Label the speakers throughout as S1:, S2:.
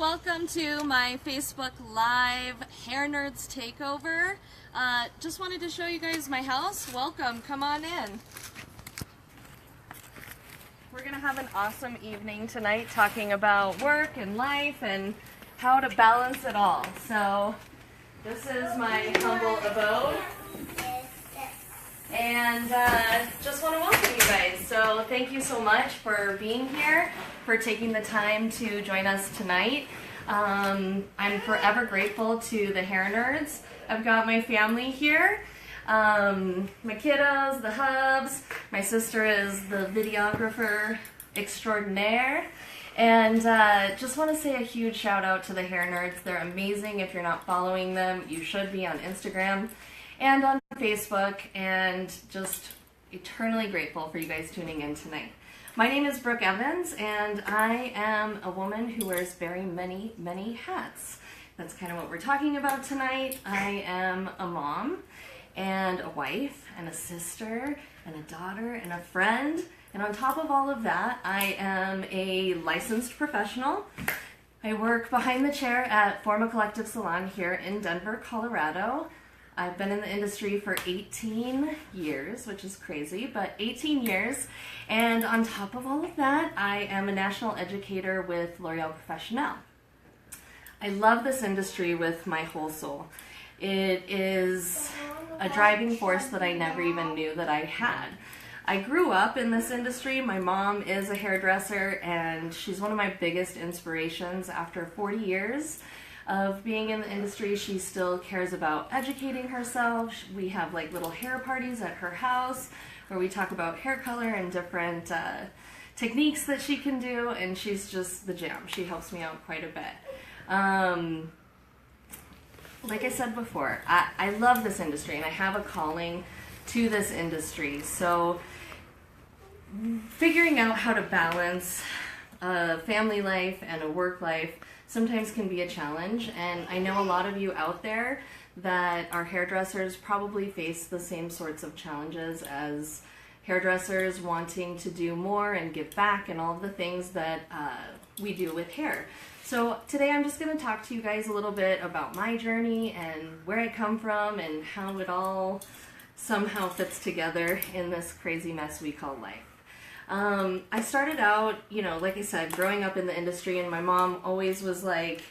S1: welcome to my Facebook Live Hair Nerds Takeover. Just wanted to show you guys my house. Welcome, come on in. We're going to have an awesome evening tonight talking about work and life and how to balance it all. So this is my humble abode. And just want to welcome you guys. So thank you so much for being here, for taking the time to join us tonight. I'm forever grateful to the hair nerds. I've got my family here, my kiddos, the hubs. My sister is the videographer extraordinaire. And just want to say a huge shout out to the hair nerds. They're amazing. If you're not following them, you should be on Instagram and on Facebook, and just eternally grateful for you guys tuning in tonight. My name is Brooke Evans, and I am a woman who wears very many, many hats. That's kind of what we're talking about tonight. I am a mom, and a wife, and a sister, and a daughter, and a friend, and on top of all of that, I am a licensed professional. I work behind the chair at Forma Collective Salon here in Denver, Colorado. I've been in the industry for 18 years, which is crazy, but 18 years. And on top of all of that, I am a national educator with LOreal Professional. I love this industry with my whole soul. It is a driving force that I never even knew that I had. I grew up in this industry. My mom is a hairdresser, and she's one of my biggest inspirations. After 40 years of being in the industry, she still cares about educating herself. We have like little hair parties at her house where we talk about hair color and different techniques that she can do, and she's just the jam. She helps me out quite a bit. Like I said before, I love this industry and I have a calling to this industry. So figuring out how to balance a family life and a work life sometimes can be a challenge, and I know a lot of you out there that are hairdressers probably face the same sorts of challenges as hairdressers wanting to do more and give back and all of the things that we do with hair. So today I'm just going to talk to you guys a little bit about my journey and where I come from and how it all somehow fits together in this crazy mess we call life. I started out, like I said, growing up in the industry, and my mom always was like,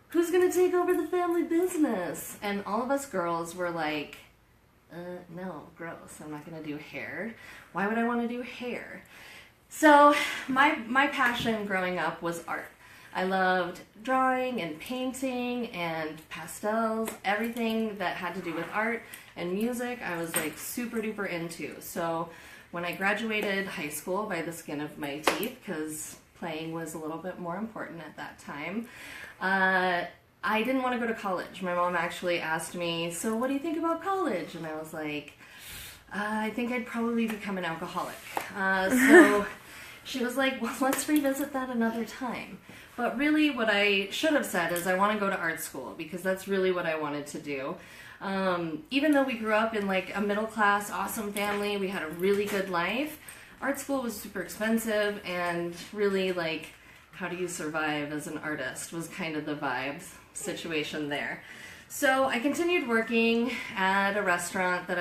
S1: who's going to take over the family business? And all of us girls were like, no, gross, I'm not going to do hair. Why would I want to do hair? So my passion growing up was art. I loved drawing and painting and pastels, everything that had to do with art and music. I was like super duper into. So when I graduated high school by the skin of my teeth, because playing was a little bit more important at that time, I didn't want to go to college. My mom actually asked me, so what do you think about college? And I was like, I think I'd probably become an alcoholic. So she was like, well, let's revisit that another time. But really what I should have said is I want to go to art school, because that's really what I wanted to do. Even though we grew up in like a middle class, awesome family, we had a really good life, art school was super expensive, and really like, how do you survive as an artist was kind of the vibe situation there. So I continued working at a restaurant that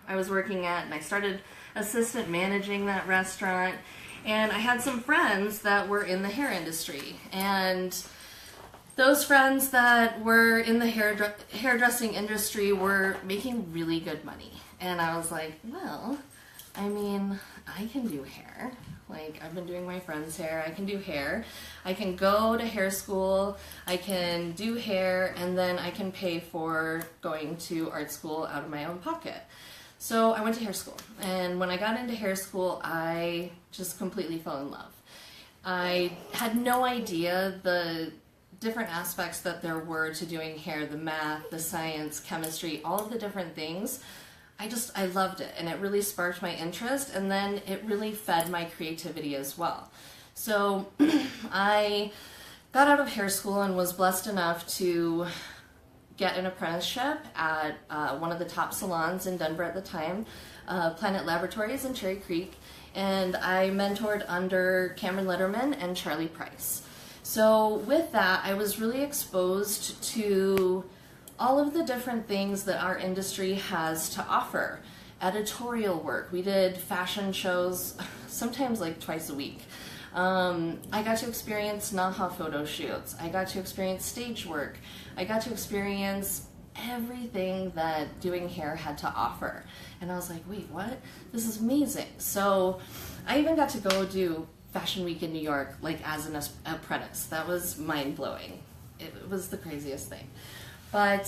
S1: I was working at, and I started assistant managing that restaurant, and I had some friends that were in the hair industry, and those friends that were in the hairdressing industry were making really good money. And I was like, well, I mean, I can do hair. Like, I've been doing my friend's hair. I can do hair. I can go to hair school. I can do hair, and then I can pay for going to art school out of my own pocket. So I went to hair school. And when I got into hair school, I just completely fell in love. I had no idea the different aspects that there were to doing hair, the math, the science, chemistry, all of the different things. I loved it, and it really sparked my interest, and then it really fed my creativity as well. So I got out of hair school and was blessed enough to get an apprenticeship at one of the top salons in Denver at the time, Planet Laboratories in Cherry Creek, and I mentored under Cameron Letterman and Charlie Price. So with that, I was really exposed to all of the different things that our industry has to offer. Editorial work. We did fashion shows sometimes like twice a week. I got to experience Naha photo shoots. I got to experience stage work. I got to experience everything that doing hair had to offer. And I was like, wait, what? This is amazing. So I even got to go do Fashion Week in New York, like as an apprentice. That was mind-blowing. It was the craziest thing. But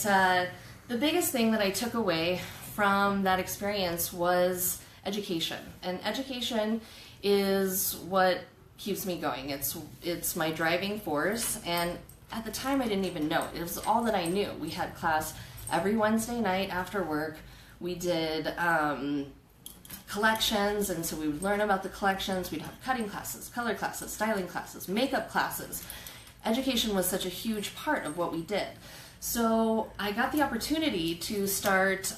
S1: the biggest thing that I took away from that experience was education. And education is what keeps me going. It's my driving force. And at the time, I didn't even know. It was all that I knew. We had class every Wednesday night after work. We did collections, and so we would learn about the collections. We'd have cutting classes, color classes, styling classes, makeup classes. Education was such a huge part of what we did. So I got the opportunity to start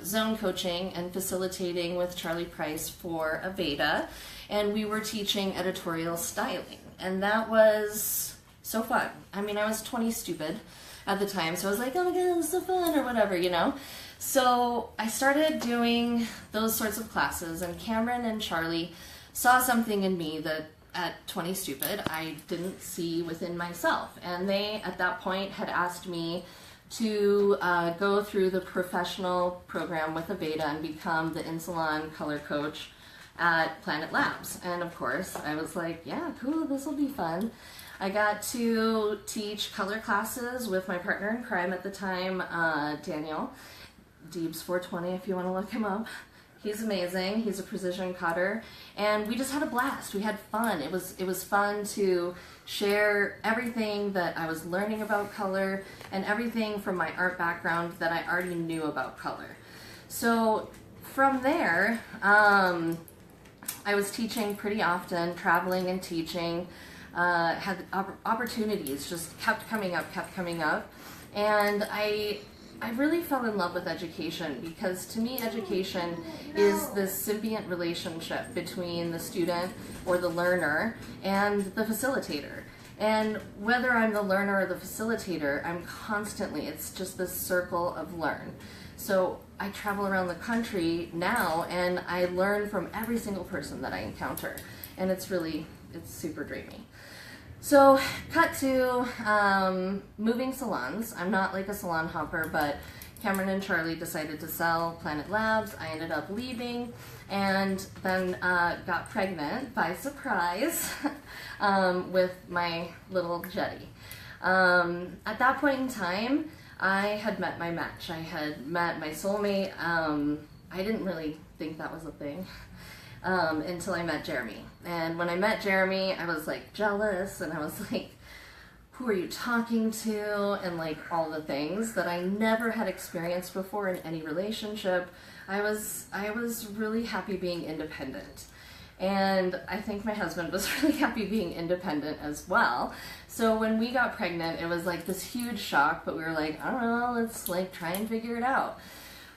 S1: zone coaching and facilitating with Charlie Price for Aveda, and we were teaching editorial styling, and that was so fun. I mean, I was 20 stupid at the time, so I was like, oh my god, it's so fun, or whatever, you know? So I started doing those sorts of classes, and Cameron and Charlie saw something in me that at 20 stupid I didn't see within myself, and they at that point had asked me to go through the professional program with Aveda and become the in-salon color coach at Planet Labs. And of course I was like, yeah, cool, this will be fun. I got to teach color classes with my partner in crime at the time, Daniel Deebs420, if you want to look him up. He's amazing. He's a precision cutter, and we just had a blast. We had fun. It was fun to share everything that I was learning about color and everything from my art background that I already knew about color. So from there, I was teaching pretty often, traveling and teaching. Had opportunities just kept coming up, and I really fell in love with education, because to me education is this symbiont relationship between the student or the learner and the facilitator. And whether I'm the learner or the facilitator, I'm constantly, it's just this circle of learn. So I travel around the country now and I learn from every single person that I encounter, and it's super dreamy. So cut to moving salons. I'm not like a salon hopper, but Cameron and Charlie decided to sell Planet Labs. I ended up leaving, and then got pregnant by surprise with my little Jetty. At that point in time, I had met my match. I had met my soulmate. I didn't really think that was a thing until I met Jeremy. And when I met Jeremy, I was like jealous, and I was like, who are you talking to? And like all the things that I never had experienced before in any relationship. I was really happy being independent. And I think my husband was really happy being independent as well. So when we got pregnant, it was like this huge shock, but we were like, I don't know, let's like try and figure it out.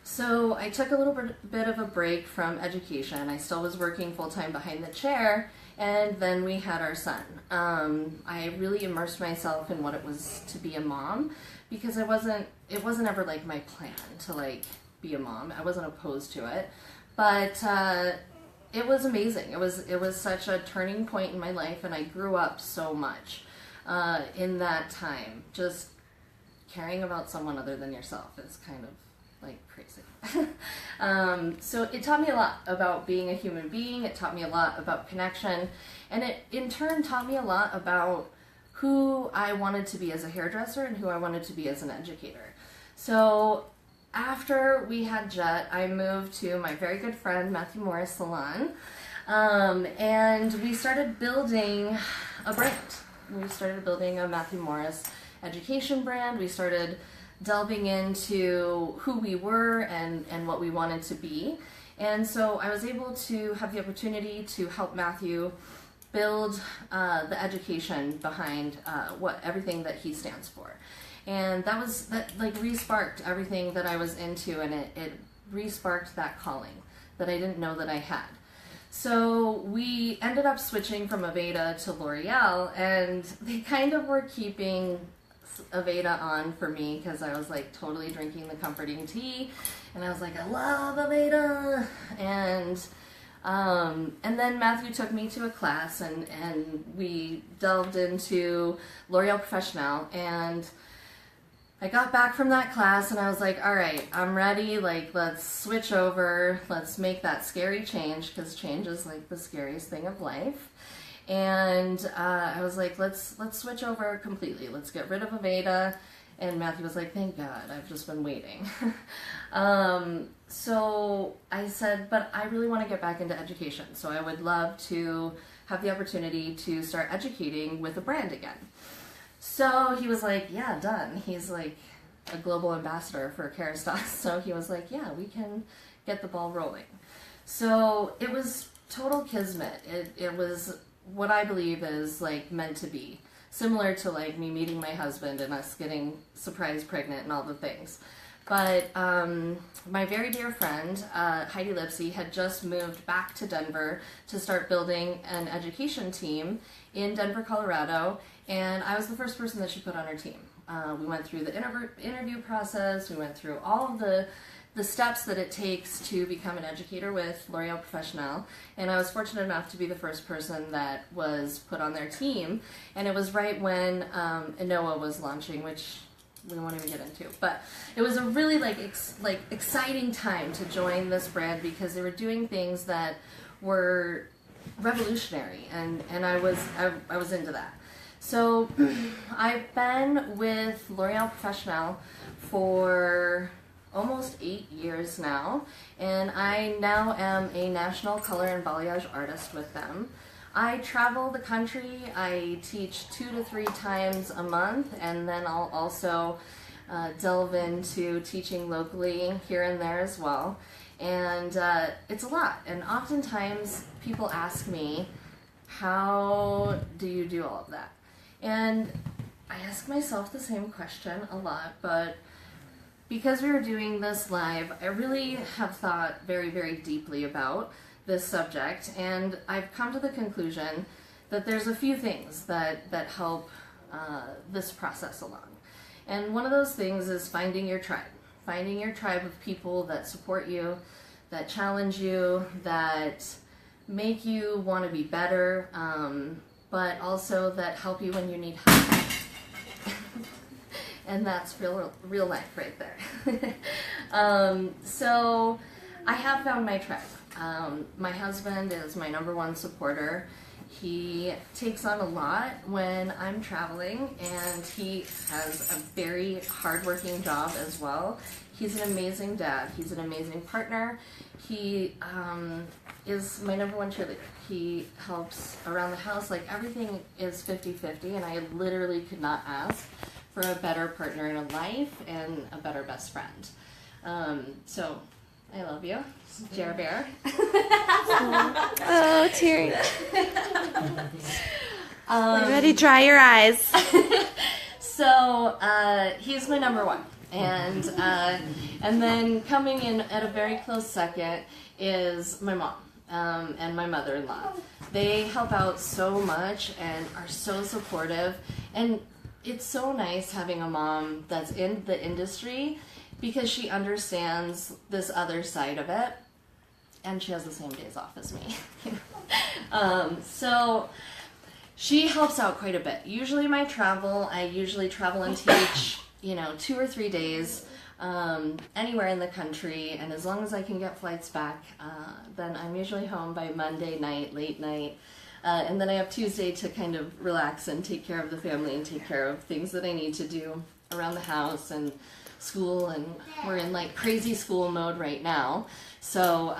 S1: So I took a little bit of a break from education. I still was working full-time behind the chair, and then we had our son. I really immersed myself in what it was to be a mom, because it wasn't ever like my plan to like be a mom. I wasn't opposed to it, but it was amazing. It was such a turning point in my life, and I grew up so much in that time. Just caring about someone other than yourself is kind of like crazy. So it taught me a lot about being a human being. It taught me a lot about connection, and it in turn taught me a lot about who I wanted to be as a hairdresser and who I wanted to be as an educator. So after we had Jet, I moved to my very good friend Matthew Morris salon, and we started building a brand. We started building a Matthew Morris education brand. We started delving into who we were and what we wanted to be. And so I was able to have the opportunity to help Matthew build the education behind everything that he stands for. And that like re-sparked everything that I was into, and it re-sparked that calling that I didn't know that I had. So we ended up switching from Aveda to L'Oreal, and they kind of were keeping Aveda on for me because I was like totally drinking the comforting tea, and I was like, I love Aveda. And then Matthew took me to a class, and we delved into L'Oreal Professional, and I got back from that class and I was like, all right, I'm ready. Like, let's switch over. Let's make that scary change, because change is like the scariest thing of life. And I was like, let's switch over completely. Let's get rid of Aveda. And Matthew was like, thank God, I've just been waiting. So I said, but I really want to get back into education. So I would love to have the opportunity to start educating with a brand again. So he was like, yeah, done. He's like a global ambassador for Kerastase. So he was like, yeah, we can get the ball rolling. So it was total kismet. It was what I believe is like meant to be. Similar to like me meeting my husband and us getting surprise pregnant and all the things. But my very dear friend, Heidi Lipsy, had just moved back to Denver to start building an education team in Denver, Colorado, and I was the first person that she put on her team. We went through the interview process, we went through all of the steps that it takes to become an educator with L'Oreal Professional, and I was fortunate enough to be the first person that was put on their team, and it was right when Inoa was launching, which we won't even get into, but it was a really exciting time to join this brand because they were doing things that were revolutionary, and I was into that. So I've been with L'Oreal Professional for almost 8 years now, and I now am a national color and balayage artist with them. I travel the country. I teach 2 to 3 times a month, and then I'll also delve into teaching locally here and there as well. And it's a lot, and oftentimes people ask me, how do you do all of that? And I ask myself the same question a lot, but because we were doing this live, I really have thought very, very deeply about this subject, and I've come to the conclusion that there's a few things that help this process along. And one of those things is finding your tribe of people that support you, that challenge you, that make you want to be better, but also that help you when you need help. And that's real life right there. So I have found my tribe. My husband is my #1 supporter. He takes on a lot when I'm traveling, and he has a very hardworking job as well. He's an amazing dad. He's an amazing partner. He is my #1 cheerleader. He helps around the house. Like, everything is 50-50, and I literally could not ask for a better partner in life and a better best friend. So I love you, Jer Bear.
S2: Oh, teary. Everybody dry your eyes.
S1: So he's my #1. And then coming in at a very close second is my mom and my mother-in-law. They help out so much and are so supportive. And it's so nice having a mom that's in the industry because she understands this other side of it, and she has the same days off as me. So she helps out quite a bit. Usually I usually travel and teach, 2 or 3 days anywhere in the country, and as long as I can get flights back, then I'm usually home by Monday night, late night. And then I have Tuesday to kind of relax and take care of the family and take care of things that I need to do around the house and school, and we're in like crazy school mode right now. So,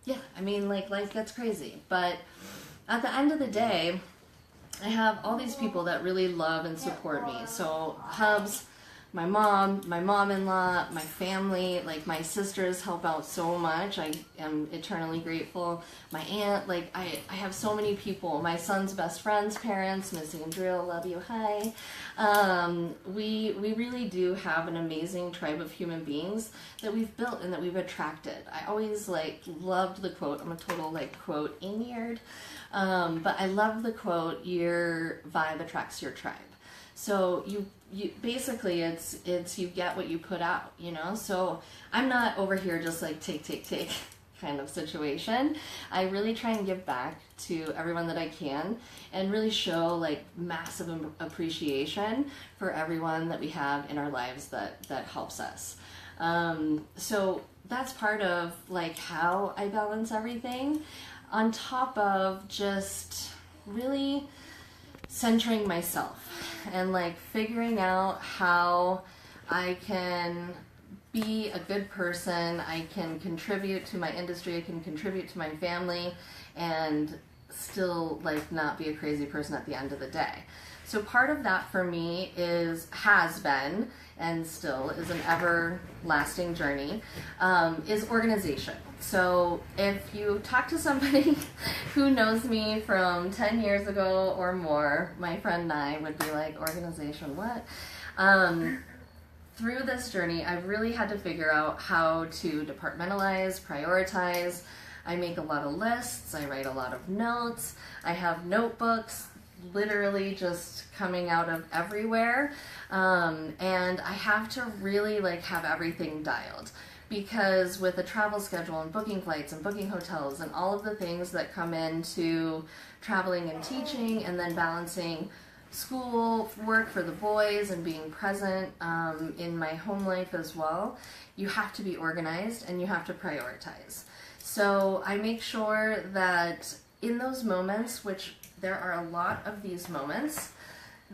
S1: life gets crazy. But at the end of the day, I have all these people that really love and support me. So Hubs, my mom-in-law, my family, like my sisters help out so much. I am eternally grateful. My aunt, like I have so many people. My son's best friend's parents, Missy and Drill, love you, hi. We really do have an amazing tribe of human beings that we've built and that we've attracted. I always like loved the quote. I'm a total like quote nerd, but I love the quote, your vibe attracts your tribe. So you basically it's you get what you put out, you know? So I'm not over here just like take kind of situation. I really try and give back to everyone that I can and really show like massive appreciation for everyone that we have in our lives that helps us. So that's part of like how I balance everything, on top of just really centering myself and like figuring out how I can be a good person, I can contribute to my industry, I can contribute to my family, and still like not be a crazy person at the end of the day. So part of that for me has been and still is an everlasting journey, is organization. So if you talk to somebody who knows me from 10 years ago or more, my friend and I would be like, organization, what? Through this journey, I've really had to figure out how to departmentalize, prioritize. I make a lot of lists, I write a lot of notes, I have notebooks literally just coming out of everywhere, and I have to really like have everything dialed, because with a travel schedule and booking flights and booking hotels and all of the things that come into traveling and teaching, and then balancing school work for the boys and being present in my home life as well, you have to be organized and you have to prioritize. So I make sure that in those moments, which there are a lot of these moments,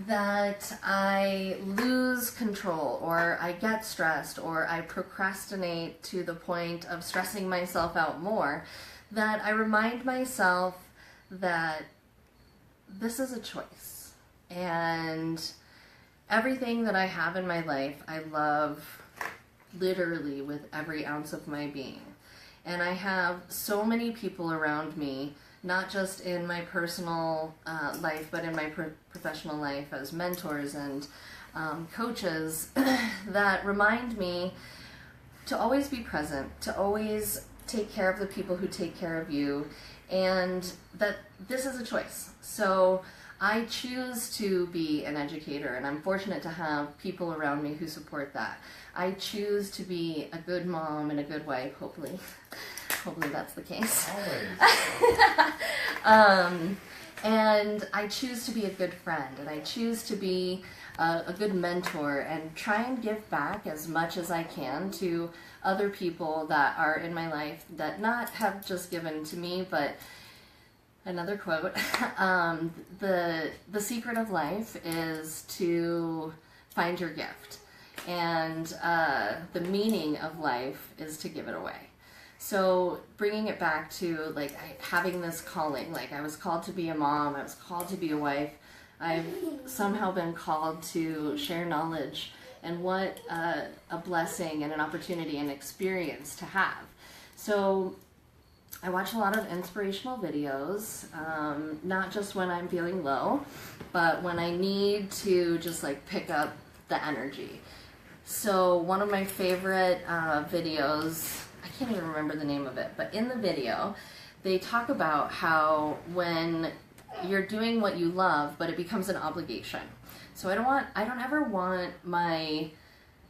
S1: that I lose control or I get stressed or I procrastinate to the point of stressing myself out more, that I remind myself that this is a choice. And everything that I have in my life, I love literally with every ounce of my being. And I have so many people around me, not just in my personal life, but in my professional life as mentors and coaches that remind me to always be present, to always take care of the people who take care of you, and that this is a choice. So I choose to be an educator, and I'm fortunate to have people around me who support that. I choose to be a good mom and a good wife, hopefully. Hopefully that's the case. And I choose to be a good friend, and I choose to be a good mentor and try and give back as much as I can to other people that are in my life that not have just given to me, but another quote, the secret of life is to find your gift, and the meaning of life is to give it away. So bringing it back to like having this calling, like I was called to be a mom, I was called to be a wife, I've somehow been called to share knowledge, and what a blessing and an opportunity and experience to have. So I watch a lot of inspirational videos, not just when I'm feeling low, but when I need to just like pick up the energy. So one of my favorite videos, I can't even remember the name of it, but in the video, they talk about how when you're doing what you love, but it becomes an obligation. So I don't ever want my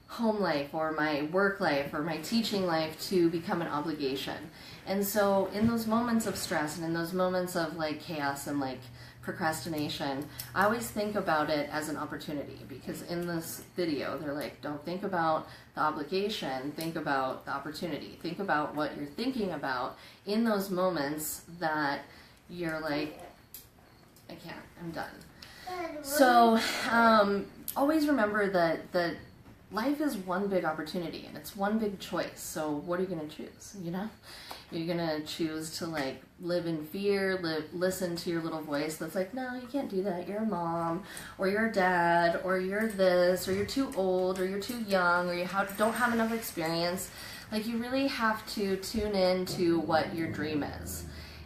S1: home life or my work life or my teaching life to become an obligation. And so in those moments of stress and in those moments of like chaos and like procrastination, I always think about it as an opportunity, because in this video they're like, don't think about the obligation, think about the opportunity, think about what you're thinking about in those moments that you're like, I can't, I'm done. So always remember that life is one big opportunity and it's one big choice. So what are you going to choose? You know, you're going to choose to like live in fear, listen to your little voice that's like, no, you can't do that. You're a mom, or you're a dad, or you're this, or you're too old, or you're too young, or you don't have enough experience. Like, you really have to tune in to what your dream is.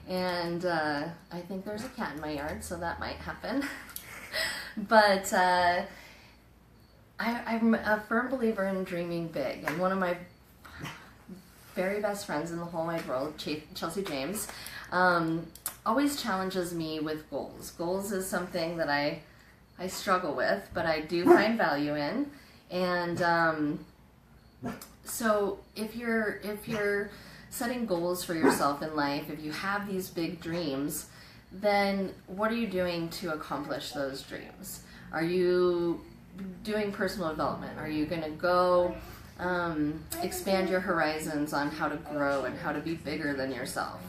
S1: And I think there's a cat in my yard, so that might happen. But I'm a firm believer in dreaming big. And one of my very best friends in the whole wide world, Chelsea James, always challenges me with goals. Goals is something that I struggle with, but I do find value in. And so if you're setting goals for yourself in life, if you have these big dreams, then what are you doing to accomplish those dreams? Are you doing personal development? Are you going to go expand your horizons on how to grow and how to be bigger than yourself?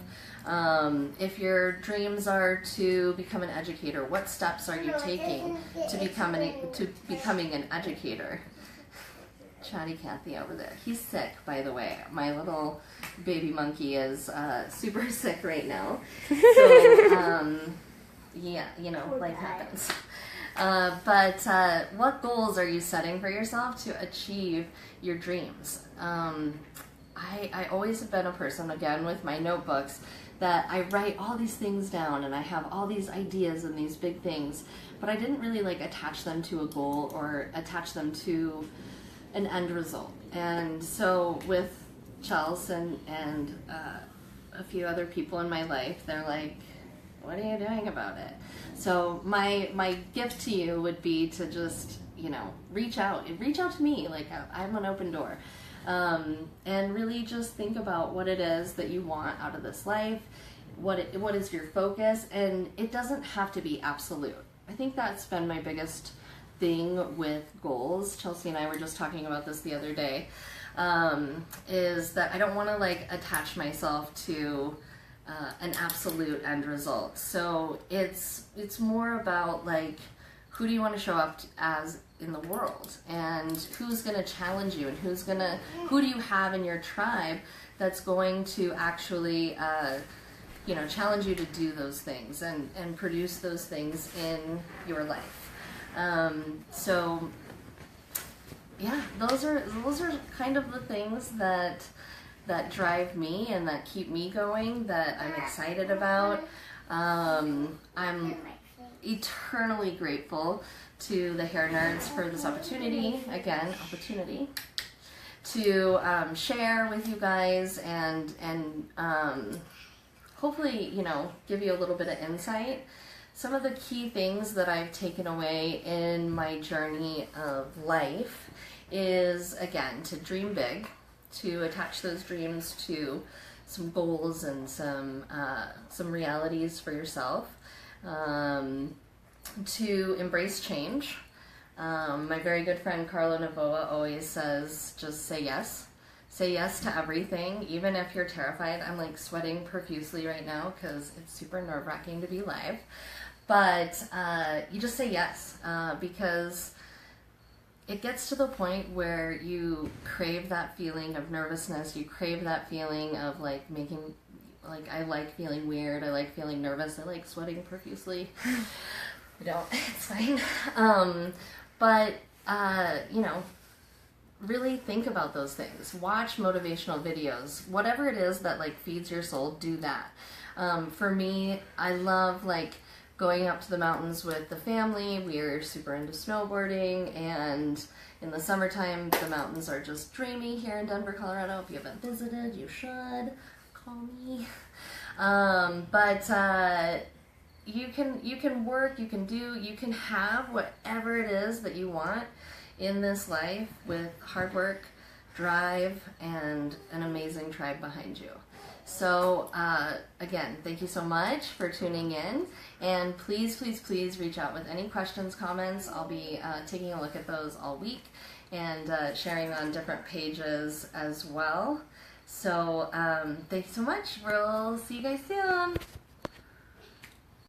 S1: If your dreams are to become an educator, what steps are you taking to becoming an educator? Chatty Cathy over there. He's sick, by the way. My little baby monkey is super sick right now. So, yeah, you know, life happens. But what goals are you setting for yourself to achieve your dreams? I always have been a person, again, with my notebooks, that I write all these things down and I have all these ideas and these big things, but I didn't really like attach them to a goal or attach them to an end result. And so with Chels and a few other people in my life, they're like, what are you doing about it? So my gift to you would be to just, you know, reach out to me. Like, I'm an open door. And really just think about what it is that you want out of this life. What is your focus? And it doesn't have to be absolute. I think that's been my biggest thing with goals. Chelsea and I were just talking about this the other day, is that I don't want to like attach myself to an absolute end result. So it's more about like, who do you want to show up as in the world, and who's going to challenge you, and who do you have in your tribe that's going to actually you know, challenge you to do those things and produce those things in your life. So yeah, those are kind of the things that drive me and that keep me going, that I'm excited about. I'm eternally grateful to the Hair Nerds for this opportunity to share with you guys and hopefully, you know, give you a little bit of insight. Some of the key things that I've taken away in my journey of life is, again, to dream big, to attach those dreams to some goals and some realities for yourself, to embrace change. My very good friend Carla Navoa always says, just say yes. Say yes to everything, even if you're terrified. I'm like sweating profusely right now because it's super nerve-wracking to be live. But you just say yes, because it gets to the point where you crave that feeling of nervousness. You crave that feeling of like I like feeling weird. I like feeling nervous. I like sweating profusely. I don't. It's fine. But you know, really think about those things. Watch motivational videos. Whatever it is that like feeds your soul, do that. For me, I love like going up to the mountains with the family. We're super into snowboarding, and in the summertime, the mountains are just dreamy here in Denver, Colorado. If you haven't visited, you should. Call me. But you can work, you can have whatever it is that you want in this life with hard work, drive, and an amazing tribe behind you. So again, thank you so much for tuning in, and please, please, please reach out with any questions, comments. I'll be taking a look at those all week and sharing on different pages as well. So thank you so much. We'll see you guys soon.